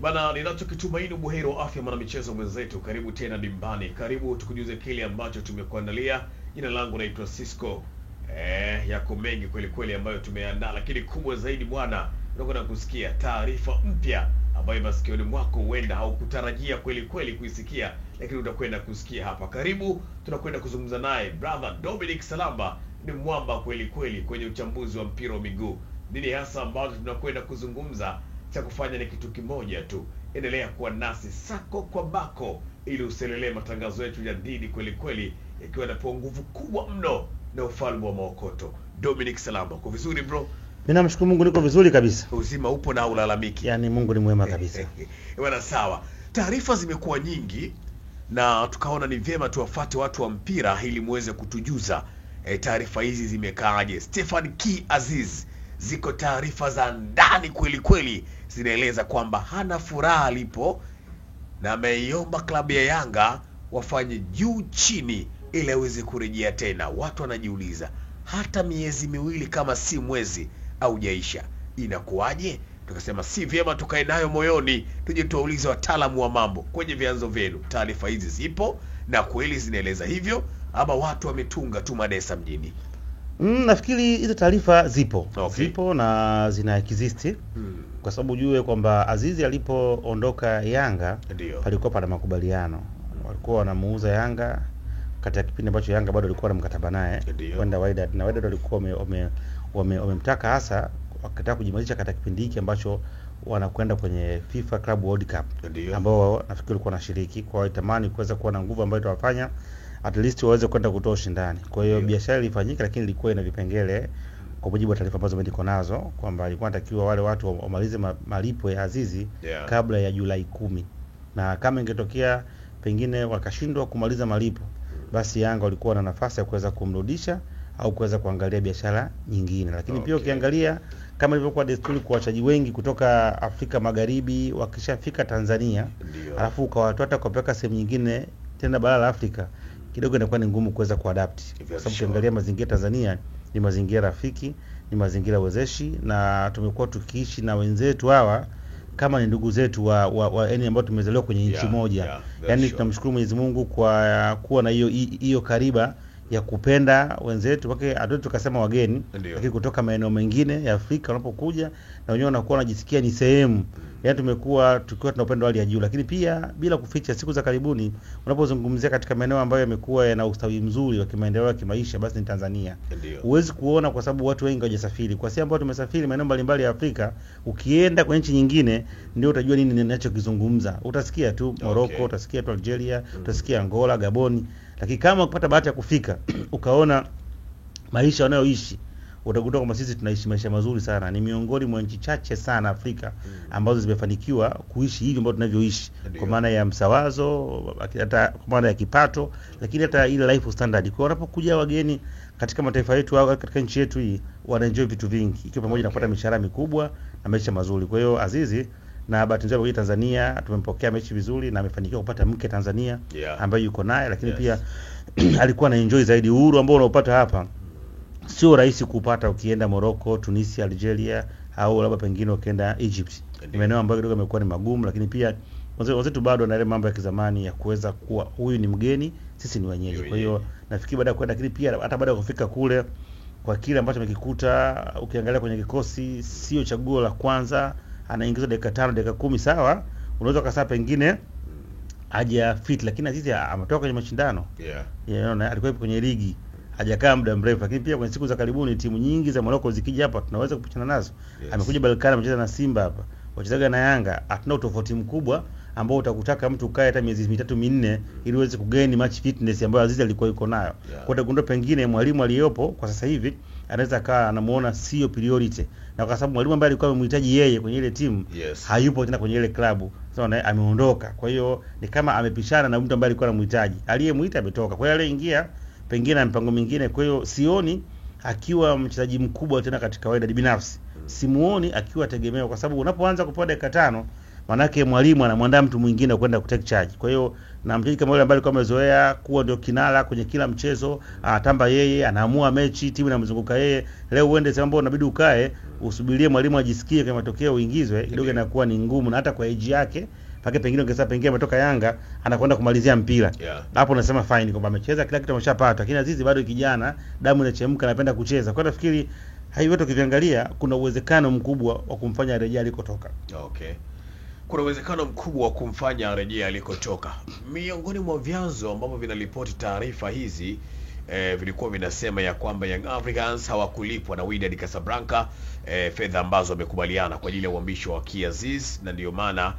Bana, ninachokitumaini buheri wa afya mwana michezo mwenzetu. Karibu tena dimbani. Karibu tukujuze kile ambacho tumekuandalia. Jina langu naitwa Cisco. Yako mengi kweli kweli ambayo tumeandaa, lakini kubwa zaidi bwana, unakwenda kusikia taarifa mpya ambayo masikioni mwako huenda haukutarajia kweli kweli kuisikia, lakini utakwenda kusikia hapa. Karibu, tunakwenda kuzungumza naye brother Dominic Salamba. Ni mwamba kweli kweli kwenye uchambuzi wa mpira wa miguu. Nini hasa ambacho tunakwenda kuzungumza? Cha kufanya ni kitu kimoja tu. Endelea kuwa nasi sako kwa bako ili uselelee matangazo yetu ya dini kweli kweli, yakiwa na nguvu kubwa mno na ufalme wa maokoto. Dominic Salamba, uko vizuri bro? Mimi namshukuru Mungu niko vizuri kabisa. Uzima upo na ulalamiki. Yaani Mungu ni mwema kabisa. Bwana sawa. Taarifa zimekuwa nyingi na tukaona ni vyema tuwafuate watu wa mpira ili muweze kutujuza taarifa hizi zimekaaje. Stefan Ki Aziz, ziko taarifa za ndani kweli kweli zinaeleza kwamba hana furaha alipo na ameiomba klabu ya Yanga wafanye juu chini ili aweze kurejea tena. Watu wanajiuliza, hata miezi miwili kama si mwezi au jaisha, inakuwaje? Tukasema si vyema tukae nayo moyoni, tuje tuwaulize wataalamu wa mambo kwenye vyanzo vyenu. Taarifa hizi zipo na kweli zinaeleza hivyo ama watu wametunga tu madesa mjini? Nafikiri hizo taarifa zipo. Okay. Zipo na zina exist. Kwa sababu ujue kwamba Azizi alipoondoka Yanga palikuwa pana makubaliano. Walikuwa wanamuuza Yanga katika kipindi ambacho Yanga bado walikuwa na mkataba naye kwenda Wydad, na Wydad walikuwa wamemtaka hasa wakataka kujimalizisha katika kipindi hiki ambacho wanakwenda kwenye FIFA Club World Cup ambao nafikiri walikuwa wanashiriki, kwa tamani kuweza kuwa na nguvu ambayo itawafanya at least waweze kwenda kutoa ushindani. Kwa hiyo biashara ilifanyika, lakini ilikuwa ina vipengele kwa mujibu wa taarifa ambazo niko nazo kwamba ilikuwa inatakiwa wale watu wamalize malipo ya Azizi kabla ya Julai 10. Na kama ingetokea pengine wakashindwa kumaliza malipo, basi Yanga walikuwa na nafasi ya kuweza kumrudisha au kuweza kuangalia biashara nyingine. Lakini pia ukiangalia kama ilivyokuwa desturi kwa wachezaji wengi kutoka Afrika Magharibi wakishafika Tanzania, alafu ukawatoa hata kupeleka sehemu nyingine tena bara la Afrika, kidogo inakuwa ni ngumu kuweza kuadapt. Kwa sababu ukiangalia mazingira Tanzania ni mazingira rafiki, ni mazingira wezeshi, na tumekuwa tukiishi na wenzetu hawa kama ni ndugu zetu wa yani ambao tumezaliwa kwenye nchi moja. Yaani tunamshukuru Mwenyezi Mungu kwa kuwa na hiyo kariba ya kupenda wenzetu wake, hata tukasema wageni, lakini kutoka maeneo mengine ya Afrika wanapokuja na wenyewe wanakuwa wanajisikia ni sehemu. Yaani tumekuwa tukiwa tuna upendo hali ya juu. Lakini pia bila kuficha, siku za karibuni unapozungumzia katika maeneo ambayo yamekuwa yana ustawi mzuri wa kimaendeleo ya kimaisha, basi ni Tanzania. Huwezi kuona kwa sababu watu wengi hawajasafiri. Kwa sababu ambao tumesafiri maeneo mbalimbali ya Afrika, ukienda kwenye nchi nyingine ndio utajua nini ninachokizungumza. Utasikia tu Morocco, utasikia tu Algeria, utasikia Angola, Gaboni. Lakini kama ukipata bahati ya kufika ukaona maisha wanayoishi, utagundua kwamba sisi tunaishi maisha mazuri sana. Ni miongoni mwa nchi chache sana Afrika ambazo zimefanikiwa kuishi hivi ambavyo tunavyoishi, kwa maana ya msawazo, hata kwa maana ya kipato, lakini hata ile life standard. Kwa wanapokuja wageni katika mataifa yetu au katika nchi yetu hii, wanaenjoy vitu vingi, ikiwa pamoja na kupata mishahara mikubwa na maisha mazuri. Kwa hiyo Azizi, na bahati nzuri kwa Tanzania tumempokea mechi vizuri na amefanikiwa kupata mke Tanzania ambaye yuko naye, lakini pia alikuwa na enjoy zaidi uhuru ambao unaopata hapa. Sio rahisi kupata ukienda Morocco, Tunisia, Algeria au labda pengine ukienda Egypt. Ni maeneo ambayo kidogo yamekuwa ni magumu, lakini pia wenzetu bado na ile mambo ya kizamani ya kuweza kuwa huyu ni mgeni, sisi ni wenyeji. Kwa hiyo nafikiri baada ya kwenda, lakini pia hata baada ya kufika kule, kwa kile ambacho amekikuta, ukiangalia kwenye kikosi sio chaguo la kwanza. Anaingizwa dakika 5, dakika 10, sawa, unaweza kusema pengine haja fit, lakini Azizi ametoka kwenye mashindano. Unaona, alikuwa kwenye ligi, hajakaa muda mrefu. Lakini pia kwenye siku za karibuni timu nyingi za Morocco zikija hapa tunaweza kupishana nazo. Amekuja Balkani, amecheza na Simba hapa, wachezaji na Yanga. Hatuna tofauti mkubwa ambao utakutaka mtu kae hata miezi 3-4 ili uweze kugain match fitness ambayo Azizi alikuwa yuko nayo. Kwa hiyo pengine mwalimu aliyopo kwa sasa hivi anaweza kaa anamuona sio priority, na kwa sababu mwalimu ambaye alikuwa amemhitaji yeye kwenye ile timu hayupo tena kwenye ile klabu, sasa ameondoka. Kwa hiyo ni kama amepishana na mtu ambaye alikuwa anamhitaji, aliyemuita ametoka, kwa hiyo aliyeingia pengine na mpango mwingine. Kwa hiyo sioni akiwa mchezaji mkubwa tena katika Wydad. Binafsi simuoni akiwa tegemeo, kwa sababu unapoanza kupata dakika 5 Manake mwalimu anamwandaa mtu mwingine kwenda ku take charge. Kwa hiyo na mchezaji kama yule ambaye alikuwa amezoea kuwa ndio kinara kwenye kila mchezo, anatamba yeye, anaamua mechi, timu inamzunguka yeye, leo uende sema mbona unabidi ukae usubirie mwalimu ajisikie kama matokeo uingizwe, kidogo inakuwa ni ngumu. Na hata kwa age yake pake pengine ungesa pengine ametoka Yanga anakwenda kumalizia mpira. Hapo unasema fine kwamba amecheza kila kitu ameshapata, lakini Azizi bado kijana, damu inachemka, anapenda kucheza. Kwa nafikiri haiwezi tukiangalia kuna uwezekano mkubwa wa kumfanya arejea alikotoka. Okay. Kuna uwezekano mkubwa wa kumfanya arejea alikotoka. Miongoni mwa vyanzo ambavyo vinaripoti taarifa hizi vilikuwa vinasema ya kwamba Young Africans hawakulipwa na Wydad Casablanca fedha ambazo wamekubaliana kwa ajili ya uhamisho wa Aziz, na ndio maana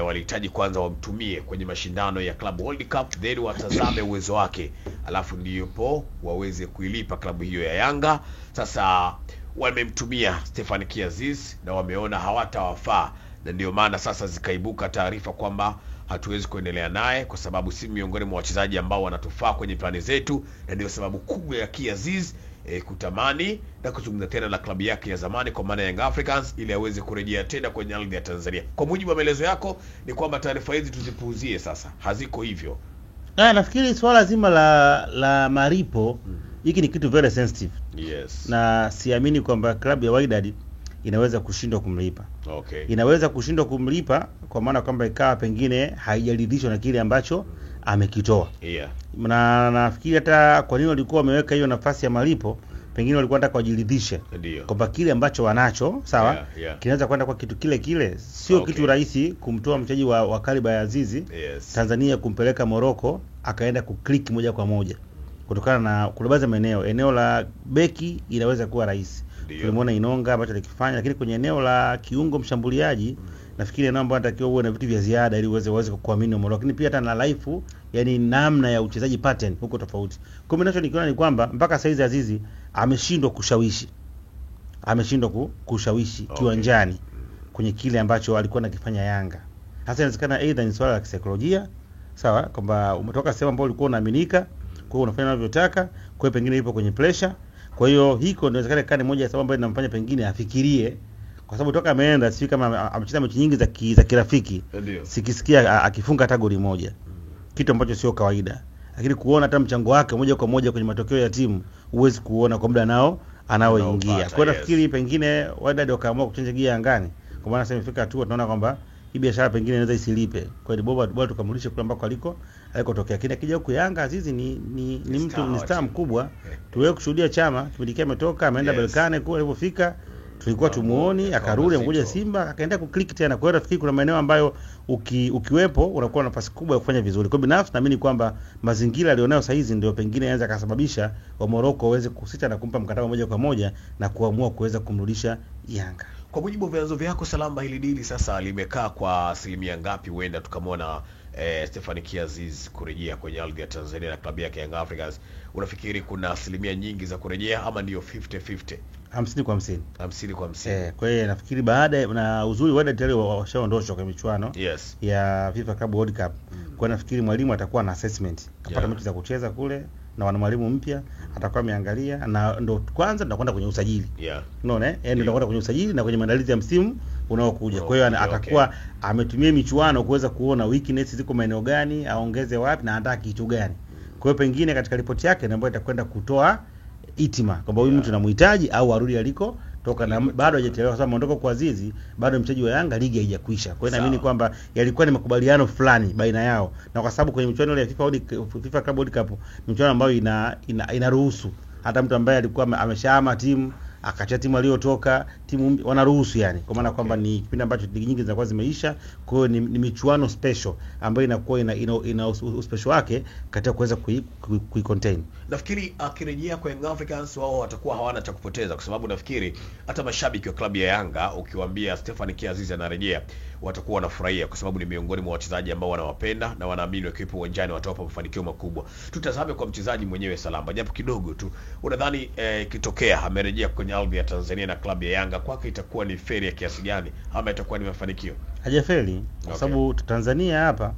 walihitaji kwanza wamtumie kwenye mashindano ya Club World Cup, then watazame uwezo wake, alafu ndipo waweze kuilipa klabu hiyo ya Yanga. Sasa wamemtumia Stefan Aziz na wameona hawatawafaa, na ndio maana sasa zikaibuka taarifa kwamba hatuwezi kuendelea naye kwa sababu si miongoni mwa wachezaji ambao wanatufaa kwenye plani zetu, na ndio sababu kubwa ya Aziz kutamani na kuzungumza tena na klabu yake ya zamani kwa maana Young Africans ili aweze kurejea tena kwenye ardhi ya Tanzania. Kwa mujibu wa maelezo yako ni kwamba taarifa hizi tuzipuuzie sasa, haziko hivyo. Nafikiri swala zima la maripo hiki ni kitu very sensitive. Yes. Na siamini kwamba klabu ya Wydad inaweza kushindwa kumlipa. Okay. Inaweza kushindwa kumlipa kwa maana kwamba ikawa pengine haijaridhishwa na kile ambacho amekitoa. Yeah. Na nafikiri hata kwa nini walikuwa wameweka hiyo nafasi ya malipo, pengine walikuwa wanataka kujiridhisha kwamba kile ambacho wanacho sawa, kinaweza kwenda kwa kitu kile kile. Sio kitu rahisi kumtoa mchezaji wa kaliba ya Azizi Tanzania kumpeleka Morocco akaenda kuklik moja kwa moja, kutokana na kulobaza eneo la beki inaweza kuwa rahisi. Tulimuona Inonga ambacho alikifanya, lakini kwenye eneo la kiungo mshambuliaji nafikiri namba anatakiwa uwe na vitu vya ziada ili uweze kuamini Morocco, lakini pia hata na life, yani namna ya uchezaji pattern huko tofauti. Kwa mimi nikiona ni kwamba mpaka saizi Azizi ameshindwa kushawishi kiwanjani kwenye kile ambacho alikuwa anakifanya Yanga. Hasa inawezekana either ni swala la kisaikolojia, sawa, kwamba umetoka sehemu ambayo ulikuwa unaaminika, kwa hiyo unafanya unavyotaka, kwa hiyo pengine ipo kwenye pressure. Kwa hiyo hiko inawezekana kani moja ya sababu ambayo inamfanya pengine afikirie, kwa sababu toka ameenda sio kama amecheza mechi nyingi za kirafiki, sikisikia akifunga hata goli moja, kitu ambacho sio kawaida. Lakini kuona hata mchango wake moja kwa moja kwenye matokeo ya timu huwezi kuona kwa muda nao anaoingia. Kwa hiyo nafikiri pengine Wydad wakaamua kuchange gia angani, kwa maana sasa imefika tu tunaona kwamba hii biashara pengine inaweza isilipe. Kwa hiyo bora tukamrudishe kule ambako alikotokea. Kile kija huko Yanga Azizi ni mtu ni star mkubwa. Tuwewe kushuhudia Chama kipindi kile ametoka ameenda Berkane kule, alipofika tulikuwa tumuoni, akarudi amekuja Simba akaenda kuklik tena. Kwa hiyo nafikiri kuna maeneo ambayo ukiwepo unakuwa na nafasi kubwa ya kufanya vizuri. Kwa binafsi naamini kwamba mazingira alionayo sasa hizi ndio pengine yanaweza kusababisha wa Morocco waweze kusita na kumpa mkataba moja kwa moja na kuamua kuweza kumrudisha Yanga. Kwa mujibu wa vyanzo vyako Salamba, hili dili sasa limekaa kwa asilimia ngapi huenda tukamwona Stefan Aziz kurejea kwenye ardhi ya Tanzania na klabu yake Young Africans? Unafikiri kuna asilimia nyingi za kurejea ama ndio 50-50? 50 kwa 50. 50 kwa 50. Kwa hiyo nafikiri baada na uzuri Wydad tayari washaondoshwa kwa michuano ya FIFA Club World Cup. Kwa nafikiri mwalimu atakuwa na assessment. Kapata mechi za kucheza kule na wana mwalimu mpya, atakuwa ameangalia na ndo kwanza tunakwenda kwenye usajili. Unaona ndio tunakwenda kwenye usajili na kwenye maandalizi ya msimu unaokuja. Kwa hiyo atakuwa ametumia michuano kuweza kuona weakness ziko maeneo gani, aongeze wapi na anataka kitu gani. Kwa hiyo pengine katika ripoti yake ambayo itakwenda kutoa itima kwamba huyu mtu tunamhitaji au arudi aliko toka, na bado hajachelewa kwa sababu mondoko kwa Azizi bado mchezaji wa Yanga, ligi haijakwisha. Kwa hiyo naamini kwamba yalikuwa ni makubaliano fulani baina yao, na kwa sababu kwenye michuano ile ya FIFA Club World Cup michuano ambayo inaruhusu hata mtu ambaye alikuwa ameshahama timu akacha timu aliyotoka timu wanaruhusu, yani kwa maana kwamba ni kipindi ambacho ligi nyingi zinakuwa zimeisha. Kwa hiyo ni michuano special ambayo inakuwa ina special wake katika kuweza kuicontain. Nafikiri akirejea kwa Young Africans wao watakuwa hawana cha kupoteza, kwa sababu nafikiri hata mashabiki wa klabu ya Yanga ukiwaambia Stefan Aziz anarejea watakuwa wanafurahia, kwa sababu ni miongoni mwa wachezaji ambao wanawapenda na wanaamini wakiwepo uwanjani watawapa mafanikio makubwa. Tutazame kwa mchezaji mwenyewe Salamba japo kidogo tu. Unadhani kitokea amerejea kwenye ardhi ya Tanzania na klabu ya Yanga, kwake itakuwa ni feri ya kiasi gani ama itakuwa ni mafanikio? Hajafeli kwa sababu Tanzania hapa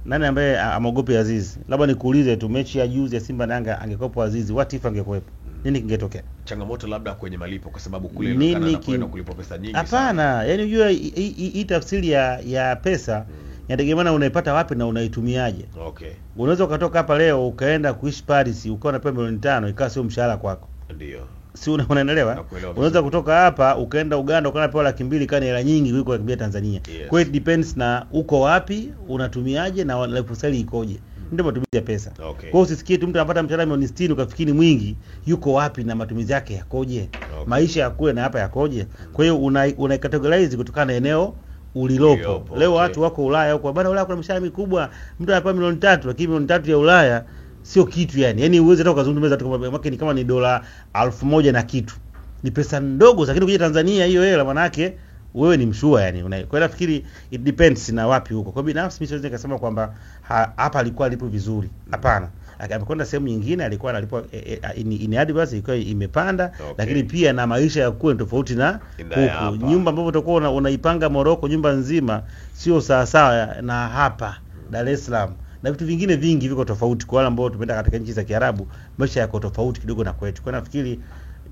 nani ambaye amogopi Aziz? Labda nikuulize tu, mechi ya juzi ya Simba na Yanga angekopa Aziz, what if angekuepo? nini kingetokea? Changamoto labda kwenye malipo, kwa sababu kule inaonekana anakwenda kulipwa pesa nyingi sana. Hapana, yani unajua hii tafsiri ya pesa inategemea unaipata wapi na unaitumiaje. Okay. Unaweza ukatoka hapa leo ukaenda kuishi Paris ukawa unapewa milioni 5 ikawa sio mshahara kwako. Ndio. Si unaelewa? Unaweza kutoka hapa ukaenda Uganda ukawa unapewa 200,000 kani hela nyingi kuliko 200,000 Tanzania. Yes. Kwa hiyo it depends na uko wapi, unatumiaje na lifestyle ikoje. Ndio matumizi ya pesa. Okay. Kwa hiyo usisikie tu mtu anapata mshahara milioni 60 ukafikiri mwingi, yuko wapi na matumizi yake yakoje? Okay. Maisha ya kule na hapa yakoje? Kwa hiyo una categorize kutokana na eneo ulilopo. Leo watu wako Ulaya huko, bwana Ulaya kuna mshahara mikubwa, mtu anapewa milioni 3, lakini milioni 3 ya Ulaya sio kitu yani. Yaani uweze hata ukazungumza tu kama ni dola 1,000 na kitu. Ni pesa ndogo, lakini kuja Tanzania hiyo hela maana yake wewe ni mshua yani. Kwa hiyo nafikiri it depends na wapi huko. Kwa binafsi mimi siwezi kusema kwamba hapa alikuwa alipo vizuri. Hapana. Amekwenda sehemu nyingine alikuwa analipwa in advance ilikuwa imepanda. Okay. Lakini pia na maisha ya kule tofauti na huko. Nyumba ambapo utakuwa unaipanga Morocco nyumba nzima sio sawa sawa na hapa Dar es Salaam. Na vitu vingine vingi viko tofauti. Kwa wale ambao tumeenda katika nchi za Kiarabu maisha yako tofauti kidogo na kwetu. Kwa nafikiri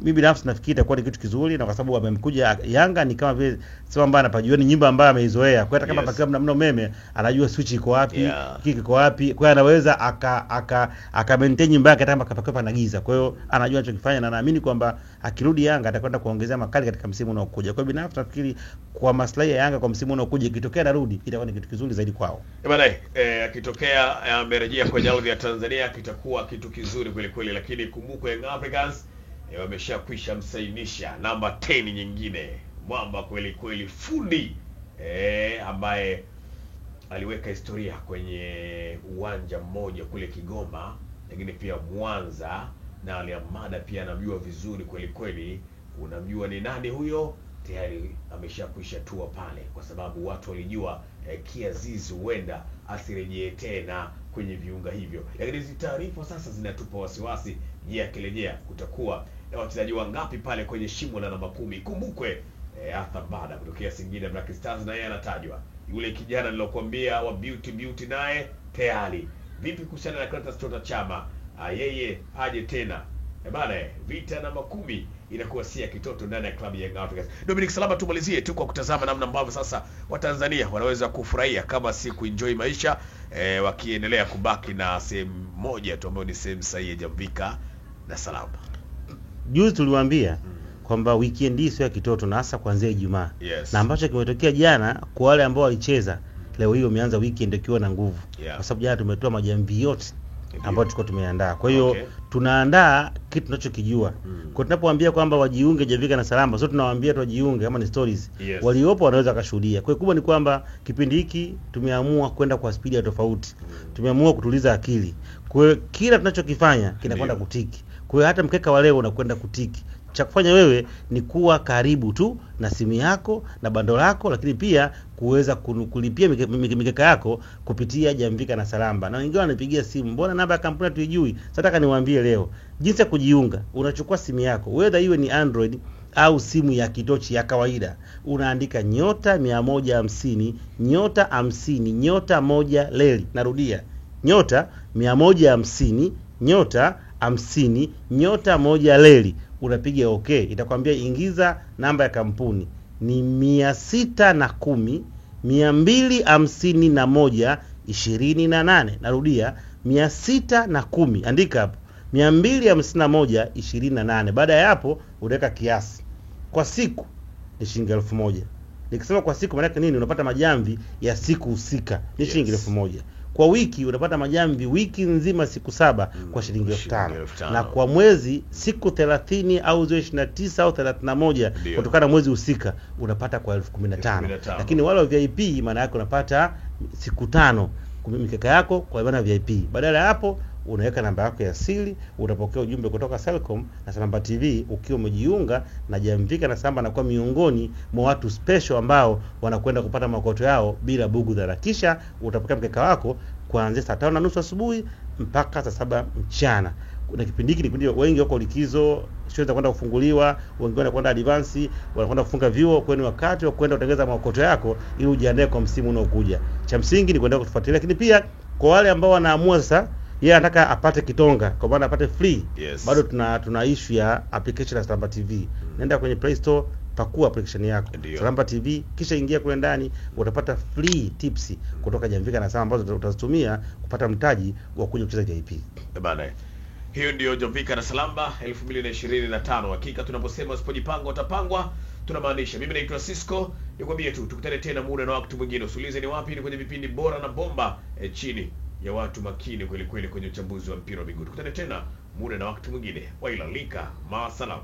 mimi binafsi nafikiri itakuwa ni kitu kizuri, na kwa sababu amemkuja Yanga ni kama vile sio ambaye anapajua, ni nyumba ambayo ameizoea. Kwa hata kama pakiwa mna umeme anajua switch iko wapi, kiki iko wapi. Kwa hiyo anaweza aka maintain nyumba yake hata kama pakiwa pana giza. Kwa hiyo anajua anachokifanya, na naamini kwamba akirudi Yanga atakwenda kuongezea makali katika msimu unaokuja. Kwa hiyo binafsi nafikiri kwa maslahi ya Yanga kwa msimu unaokuja, ikitokea narudi itakuwa ni kitu kizuri zaidi kwao. Bwana akitokea amerejea kwenye ardhi ya Tanzania kitakuwa kitu kizuri kweli kweli, lakini kumbuka Young Africans wameshakwisha msainisha namba 10 nyingine, mwamba kweli kweli, fundi ambaye aliweka historia kwenye uwanja mmoja kule Kigoma, lakini pia Mwanza, na Aliamada pia anamjua vizuri kweli kweli. Unamjua ni nani huyo? Tayari ameshakwisha tua pale, kwa sababu watu walijua Kiazizi huenda asirejee tena kwenye viunga hivyo. Lakini hizi taarifa sasa zinatupa wasiwasi. Je, akirejea kutakuwa na wachezaji wangapi pale kwenye shimo la namba 10? Kumbukwe Arthur Bada kutokea Singida Black Stars na yeye anatajwa. Yule kijana nilokuambia wa beauty naye tayari. Vipi kuhusiana na Clatous Chota Chama? Yeye aje tena. Bana, vita namba 10 inakuwa si ya kitoto ndani ya klabu ya Young Africans. Dominic Salama, tumalizie tu kwa kutazama namna ambavyo sasa Watanzania wanaweza kufurahia kama si kuenjoy maisha wakiendelea kubaki na sehemu moja tu ambayo ni sehemu sahihi ya Jamvika na Salama. Juzi tuliwaambia kwamba weekend hii sio ya kitoto, na hasa kuanzia Ijumaa. Yes. Na ambacho kimetokea jana kwa wale ambao walicheza, leo hii umeanza weekend ikiwa na nguvu. Kwa sababu jana tumetoa majamvi yote ambayo tulikuwa tumeandaa. Kwa hiyo tunaandaa kitu tunachokijua. Kwa tunapowaambia kwamba wajiunge Jamvika na Salama, sio tunawaambia tu wajiunge kama ni stories. Yes. Waliopo wanaweza kushuhudia. Kwa hiyo kubwa ni kwamba kipindi hiki tumeamua kwenda kwa speed ya tofauti. Tumeamua kutuliza akili. Kwa hiyo kila tunachokifanya kinakwenda kutiki. Kwa hiyo hata mkeka wa leo unakwenda kutiki. Cha kufanya wewe ni kuwa karibu tu na simu yako na bando lako, lakini pia kuweza kulipia mikeka yako kupitia Jamvika na Salama. Na wengine wanapigia simu, mbona namba ya kampuni tuijui? Sasa nataka niwaambie leo jinsi ya kujiunga. Unachukua simu yako, whether iwe ni Android au simu ya kitochi ya kawaida, unaandika *150 *50 leli. Narudia, *150 *50 leli. Unapiga okay, itakwambia ingiza namba ya kampuni ni 610 251 28. Narudia, 610, andika hapo 251 28. Baada ya hapo unaweka kiasi. Kwa siku ni shilingi 1000. Nikisema kwa siku maana yake nini? Unapata majamvi ya siku husika ni shilingi 1000. Kwa wiki unapata majamvi wiki nzima siku 7 kwa shilingi 5000. Na kwa mwezi siku 30 au 29 au 31 kutokana na mwezi husika unapata kwa 15000. Lakini wale wa VIP maana yake unapata siku 5 mikeka yako kwa bana VIP. Badala ya hapo unaweka namba yako ya siri, utapokea ujumbe kutoka Selcom na Salamba TV ukiwa umejiunga na Jamvika na Salamba, na kwa miongoni mwa watu special ambao wanakwenda kupata makoto yao bila bugudha. Kisha utapokea mkeka wako kuanzia saa 5:30 asubuhi mpaka saa 7 mchana. Kuna kipindi hiki kipindi wengi wako likizo, shule za kwenda kufunguliwa, wengine wanakwenda advance, wanakwenda kufunga vyuo. Kwa ni wakati wa kwenda kutengeneza makoto yako ili ujiandae kwa msimu unaokuja. Cha msingi ni kwenda kufuatilia, lakini pia kwa wale ambao wanaamua sasa yeye anataka apate kitonga, kwa maana apate free. Yes. Bado tuna issue ya application ya Salamba TV. Nenda kwenye Play Store, pakua application yako Salamba TV, kisha ingia kule ndani, utapata free tips kutoka Jamvika na Sama ambazo utazitumia kupata mtaji wa kuja kucheza JP. Bana, hiyo ndio Jamvika na Salamba 2025. Hakika tunaposema usipojipanga utapangwa, tunamaanisha. Mimi naitwa Cisco, nikwambie tu tukutane tena muda na wakati mwingine. Usiulize ni wapi, ni kwenye vipindi bora na bomba chini ya watu makini kweli kweli kwenye uchambuzi wa mpira wa miguu. Tukutane tena muda na wakati mwingine. Wailalika, maasalam.